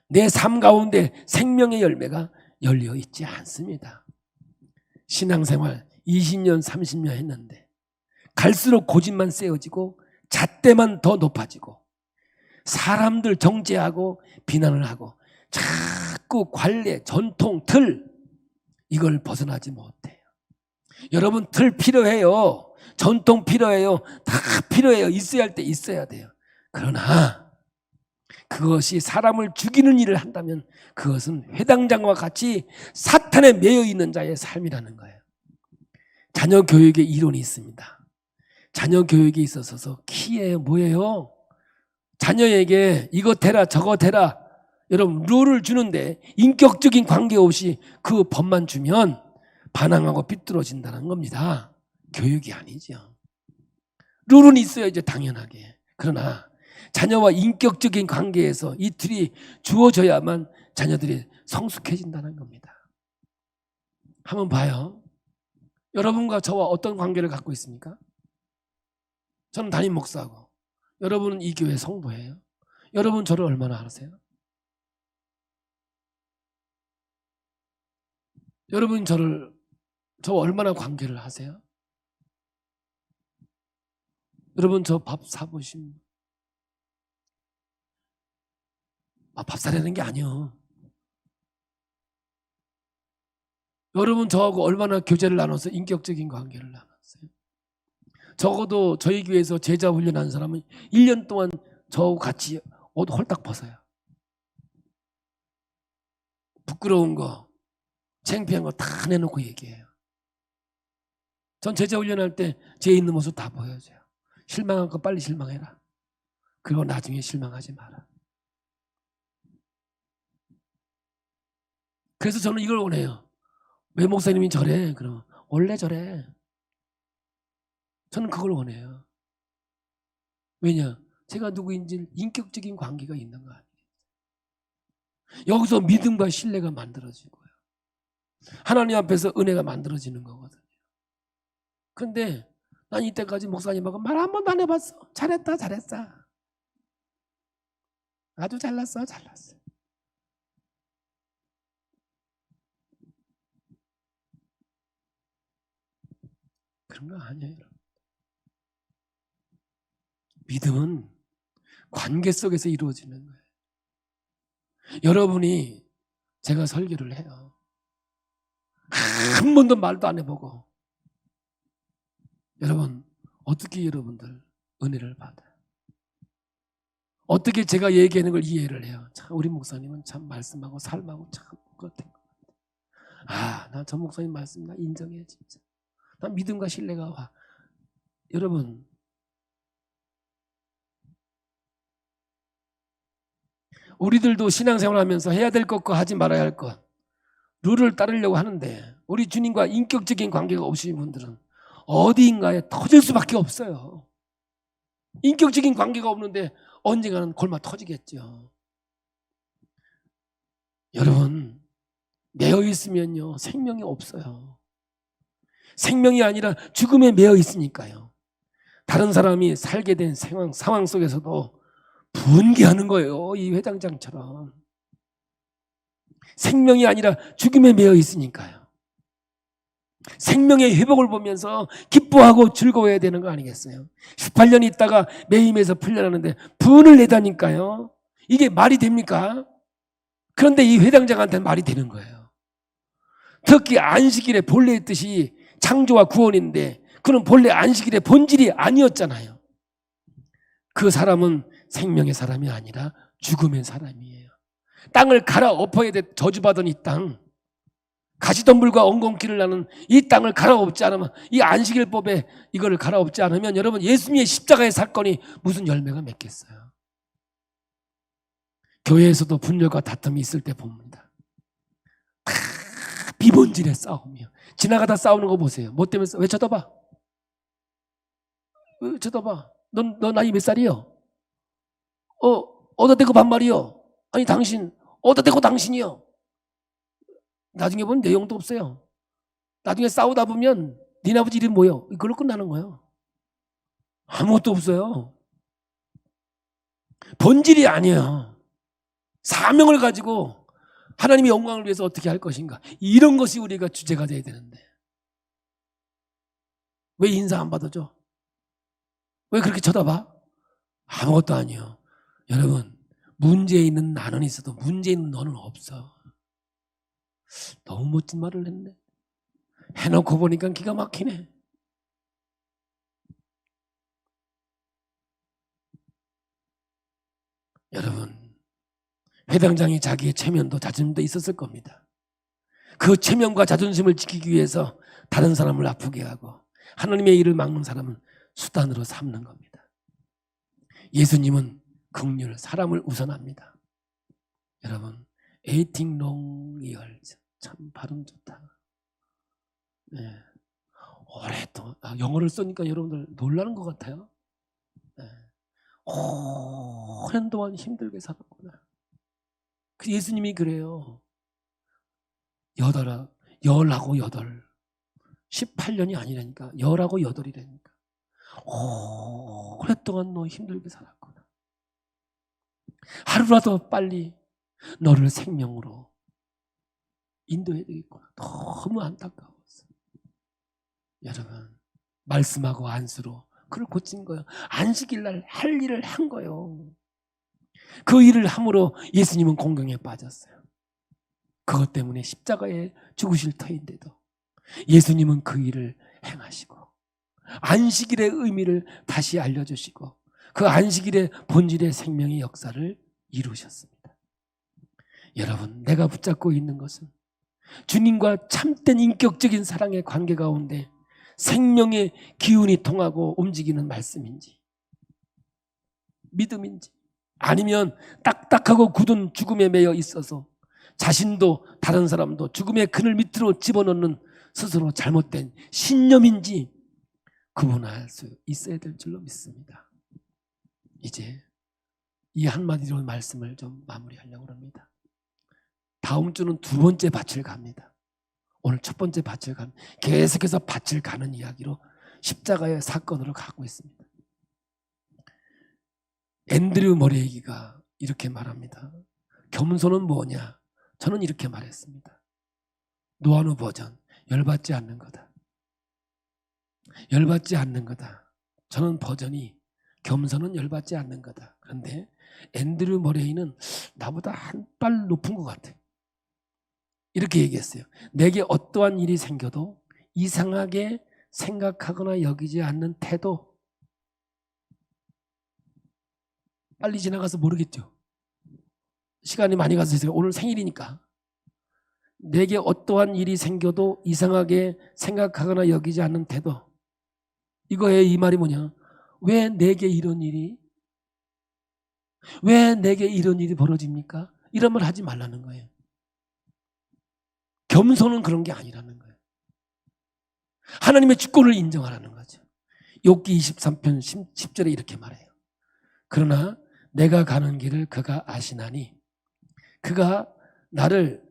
내 삶 가운데 생명의 열매가 열려 있지 않습니다. 신앙생활 20년 30년 했는데 갈수록 고집만 세워지고 잣대만 더 높아지고 사람들 정죄하고 비난을 하고 자꾸 관례, 전통, 틀 이걸 벗어나지 못해요. 여러분 틀 필요해요. 전통 필요해요. 다 필요해요. 있어야 할 때 있어야 돼요. 그러나 그것이 사람을 죽이는 일을 한다면 그것은 회당장과 같이 사탄에 매여 있는 자의 삶이라는 거예요. 자녀 교육에 이론이 있습니다. 자녀 교육에 있어서 키예요. 뭐예요? 자녀에게 이거 되라 저거 되라 여러분 룰을 주는데 인격적인 관계 없이 그 법만 주면 반항하고 삐뚤어진다는 겁니다. 교육이 아니죠. 룰은 있어야죠. 당연하게. 그러나 자녀와 인격적인 관계에서 이 틀이 주어져야만 자녀들이 성숙해진다는 겁니다. 한번 봐요. 여러분과 저와 어떤 관계를 갖고 있습니까? 저는 담임 목사고 여러분은 이 교회 성도예요. 여러분 저를 얼마나 아세요? 여러분 저와 얼마나 관계를 하세요? 여러분 저 밥 사보신 밥 사려는 게 아니요. 여러분 저하고 얼마나 교제를 나눠서 인격적인 관계를 나눴어요. 적어도 저희 교회에서 제자 훈련한 사람은 1년 동안 저하고 같이 옷 홀딱 벗어요. 부끄러운 거 창피한 거 다 내놓고 얘기해요. 전 제자 훈련할 때 제 있는 모습 다 보여줘요. 실망한 거 빨리 실망해라. 그리고 나중에 실망하지 마라. 그래서 저는 이걸 원해요. 왜 목사님이 저래? 그러면 원래 저래. 저는 그걸 원해요. 왜냐? 제가 누구인지 인격적인 관계가 있는 거 아니에요. 여기서 믿음과 신뢰가 만들어지고요. 하나님 앞에서 은혜가 만들어지는 거거든요. 근데 난 이때까지 목사님하고 말 한 번도 안 해봤어. 잘했다 잘했어. 아주 잘났어 잘났어. 그런 거 아니에요. 믿음은 관계 속에서 이루어지는 거예요. 여러분이 제가 설교를 해요. 한 번도 말도 안 해보고 여러분 어떻게 여러분들 은혜를 받아요? 어떻게 제가 얘기하는 걸 이해를 해요? 참 우리 목사님은 참 말씀하고 삶하고 참 그렇대. 아, 나 저 목사님 말씀 나 인정해 진짜. 난 믿음과 신뢰가 와. 여러분 우리들도 신앙생활하면서 해야 될 것과 하지 말아야 할 것 룰을 따르려고 하는데 우리 주님과 인격적인 관계가 없으신 분들은 어디인가에 터질 수밖에 없어요. 인격적인 관계가 없는데 언젠가는 골마 터지겠죠. 여러분 매여 있으면요 생명이 없어요. 생명이 아니라 죽음에 매여 있으니까요. 다른 사람이 살게 된 상황 속에서도 분개하는 거예요. 이 회당장처럼. 생명이 아니라 죽음에 매여 있으니까요. 생명의 회복을 보면서 기뻐하고 즐거워해야 되는 거 아니겠어요? 18년 있다가 매임에서 풀려나는데 분을 내다니까요. 이게 말이 됩니까? 그런데 이 회당장한테는 말이 되는 거예요. 특히 안식일에 본래의 뜻이 창조와 구원인데 그는 본래 안식일의 본질이 아니었잖아요. 그 사람은 생명의 사람이 아니라 죽음의 사람이에요. 땅을 갈아엎어야 돼. 저주받은 이 땅, 가시덤불과 엉겅퀴를 나는 이 땅을 갈아엎지 않으면, 이 안식일법에 이거를 갈아엎지 않으면 여러분 예수님의 십자가의 사건이 무슨 열매가 맺겠어요? 교회에서도 분열과 다툼이 있을 때 봅니다. 다 비본질의 싸움이요. 지나가다 싸우는 거 보세요. 뭐 때문에 왜 쳐다봐? 왜 쳐다봐? 너 나이 몇 살이요? 어디다 대고 반말이요? 아니 당신 어디다 대고 당신이요? 나중에 보면 내용도 없어요. 나중에 싸우다 보면 니네 아버지 이름 뭐예요? 이걸로 끝나는 거예요. 아무것도 없어요. 본질이 아니에요. 사명을 가지고 하나님의 영광을 위해서 어떻게 할 것인가, 이런 것이 우리가 주제가 돼야 되는데 왜 인사 안 받아줘? 왜 그렇게 쳐다봐? 아무것도 아니에요. 여러분, 문제 있는 나는 있어도 문제 있는 너는 없어. 너무 멋진 말을 했네. 해놓고 보니까 기가 막히네. 여러분, 회당장이 자기의 체면도 자존심도 있었을 겁니다. 그 체면과 자존심을 지키기 위해서 다른 사람을 아프게 하고 하나님의 일을 막는 사람은 수단으로 삼는 겁니다. 예수님은 긍휼, 사람을 우선합니다. 여러분, 에이팅 롱이얼, 참 발음 좋다. 네. 오랫동안, 영어를 쓰니까 여러분들 놀라는 것 같아요. 네. 오랜 동안 힘들게 살았구나. 예수님이 그래요. 열하고 여덟, 18년이 아니라니까, 열하고 여덟이라니까. 오랫동안 너 힘들게 살았구나. 하루라도 빨리 너를 생명으로 인도해야 되겠구나. 너무 안타까웠어. 여러분, 말씀하고 안수로 그를 고친 거예요. 안식일 날 할 일을 한 거예요. 그 일을 함으로 예수님은 공경에 빠졌어요. 그것 때문에 십자가에 죽으실 터인데도 예수님은 그 일을 행하시고 안식일의 의미를 다시 알려주시고 그 안식일의 본질의 생명의 역사를 이루셨습니다. 여러분, 내가 붙잡고 있는 것은 주님과 참된 인격적인 사랑의 관계 가운데 생명의 기운이 통하고 움직이는 말씀인지, 믿음인지, 아니면 딱딱하고 굳은 죽음에 매여 있어서 자신도 다른 사람도 죽음의 그늘 밑으로 집어넣는 스스로 잘못된 신념인지 구분할 수 있어야 될 줄로 믿습니다. 이제 이 한마디로 말씀을 좀 마무리하려고 합니다. 다음 주는 두 번째 밭을 갑니다. 오늘 첫 번째 밭을 가는, 계속해서 밭을 가는 이야기로 십자가의 사건으로 가고 있습니다. 앤드류 머레이가 이렇게 말합니다. 겸손은 뭐냐? 저는 이렇게 말했습니다. 노아누 버전, 열받지 않는 거다. 열받지 않는 거다. 저는 버전이 겸손은 열받지 않는 거다. 그런데 앤드류 머레이는 나보다 한 발 높은 것 같아. 이렇게 얘기했어요. 내게 어떠한 일이 생겨도 이상하게 생각하거나 여기지 않는 태도. 빨리 지나가서 모르겠죠. 시간이 많이 가서 오늘 생일이니까. 내게 어떠한 일이 생겨도 이상하게 생각하거나 여기지 않는 태도. 이거의 이 말이 뭐냐? 왜 내게 이런 일이 벌어집니까? 이런 말 하지 말라는 거예요. 겸손은 그런 게 아니라는 거예요. 하나님의 주권을 인정하라는 거죠. 욥기 23편 10절에 이렇게 말해요. 그러나 내가 가는 길을 그가 아시나니 그가 나를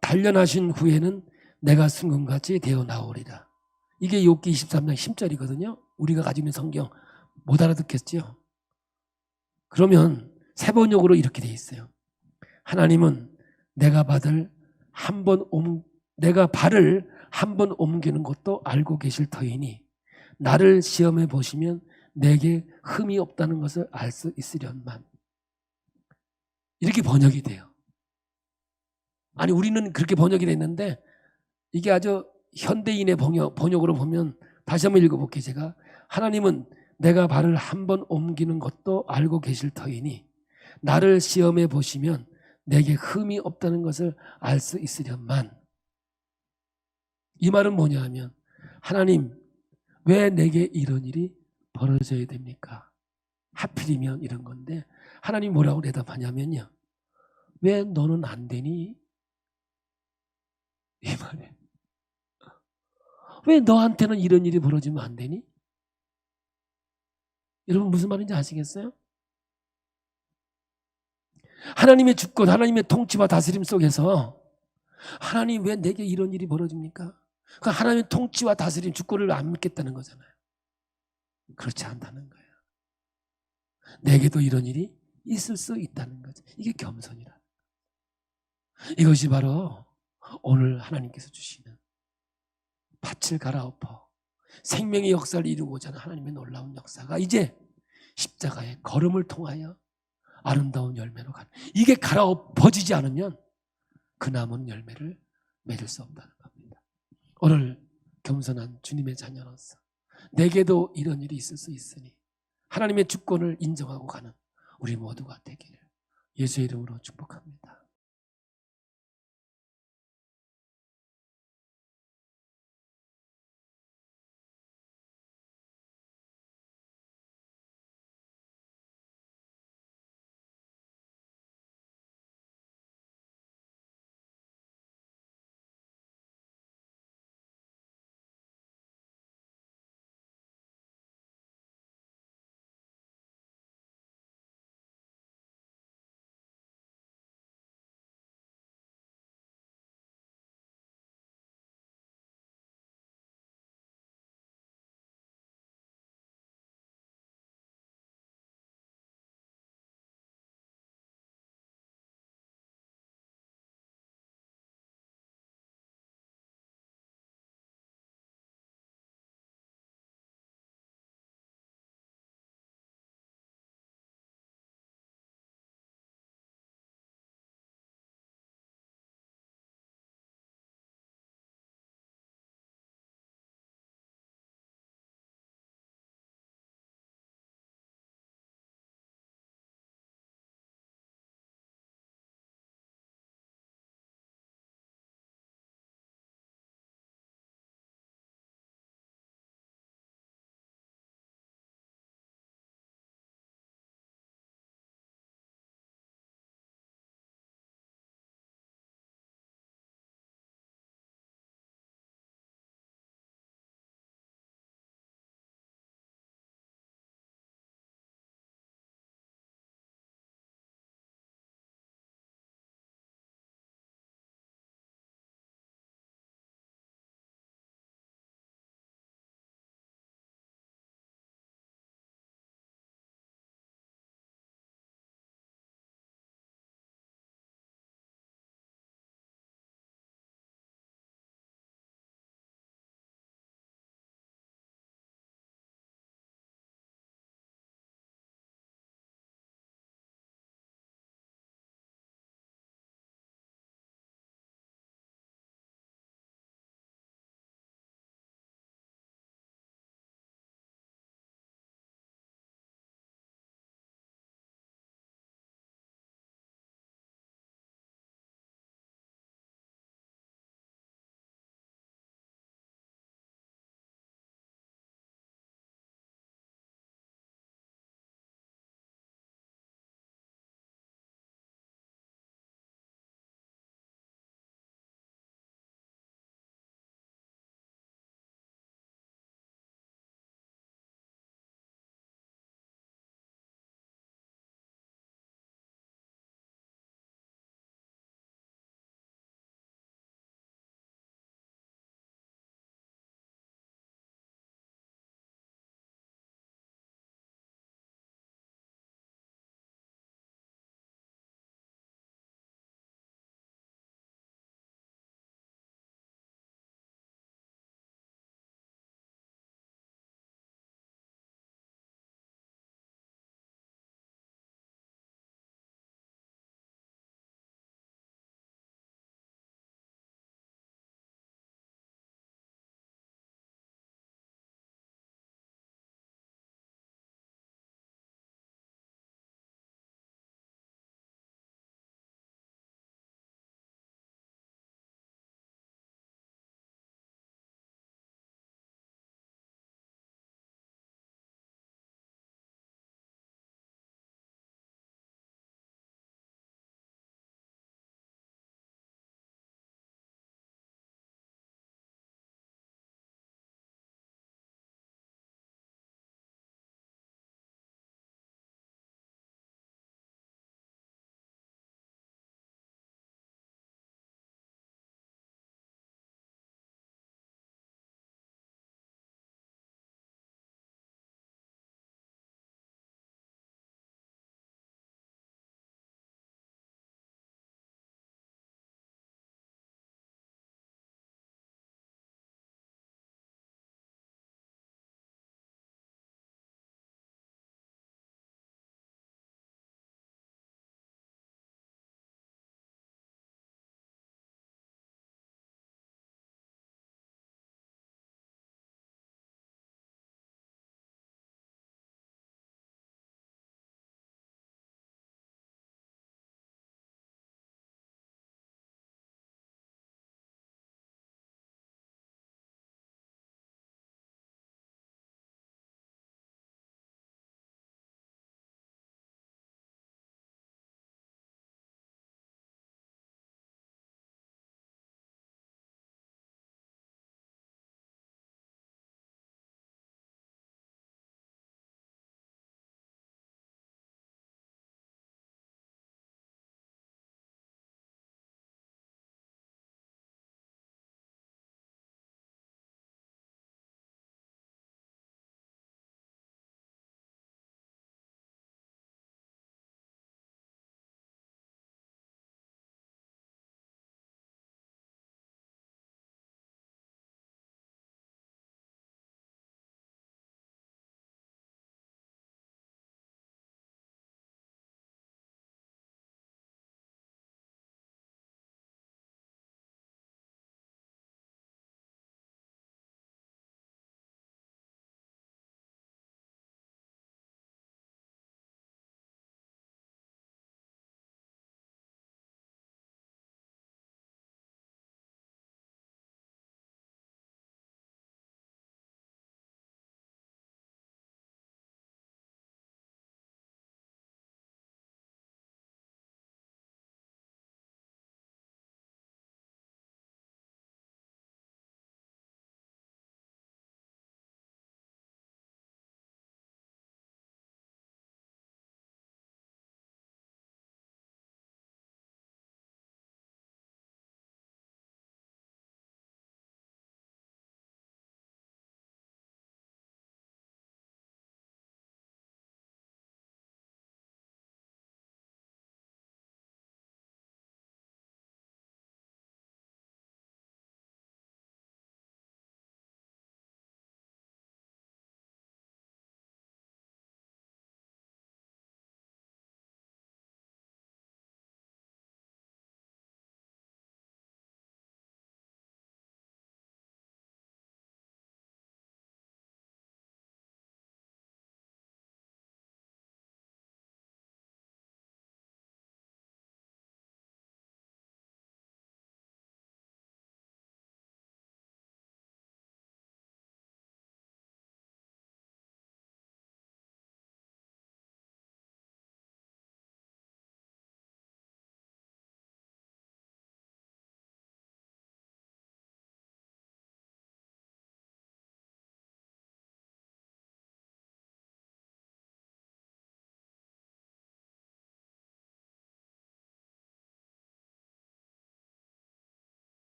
단련하신 후에는 내가 순금같이 되어 나오리라. 이게 욥기 23장 10절이거든요. 우리가 가지고 있는 성경 못 알아듣겠죠? 그러면 세 번역으로 이렇게 돼 있어요. 하나님은 내가 발을 한 번 옮기는 것도 알고 계실 터이니 나를 시험해 보시면 내게 흠이 없다는 것을 알 수 있으련만. 이렇게 번역이 돼요. 아니, 우리는 그렇게 번역이 됐는데 이게 아주 현대인의 번역으로 보면, 다시 한번 읽어볼게요. 제가, 하나님은 내가 발을 한 번 옮기는 것도 알고 계실 터이니 나를 시험해 보시면 내게 흠이 없다는 것을 알 수 있으련만. 이 말은 뭐냐 하면, 하나님 왜 내게 이런 일이 벌어져야 됩니까? 하필이면 이런 건데 하나님 뭐라고 대답하냐면요, 왜 너는 안 되니? 이 말이에요. 왜 너한테는 이런 일이 벌어지면 안 되니? 여러분, 무슨 말인지 아시겠어요? 하나님의 주권, 하나님의 통치와 다스림 속에서 하나님 왜 내게 이런 일이 벌어집니까? 그 하나님의 통치와 다스림, 주권을 안 믿겠다는 거잖아요. 그렇지 않다는 거예요. 내게도 이런 일이 있을 수 있다는 거죠. 이게 겸손이라. 이것이 바로 오늘 하나님께서 주시는 밭을 갈아엎어 생명의 역사를 이루고자 하는 하나님의 놀라운 역사가 이제 십자가의 걸음을 통하여 아름다운 열매로 가는, 이게 갈아엎어지지 않으면 그 나무는 열매를 맺을 수 없다는 겁니다. 오늘 겸손한 주님의 자녀로서 내게도 이런 일이 있을 수 있으니 하나님의 주권을 인정하고 가는 우리 모두가 되기를 예수의 이름으로 축복합니다.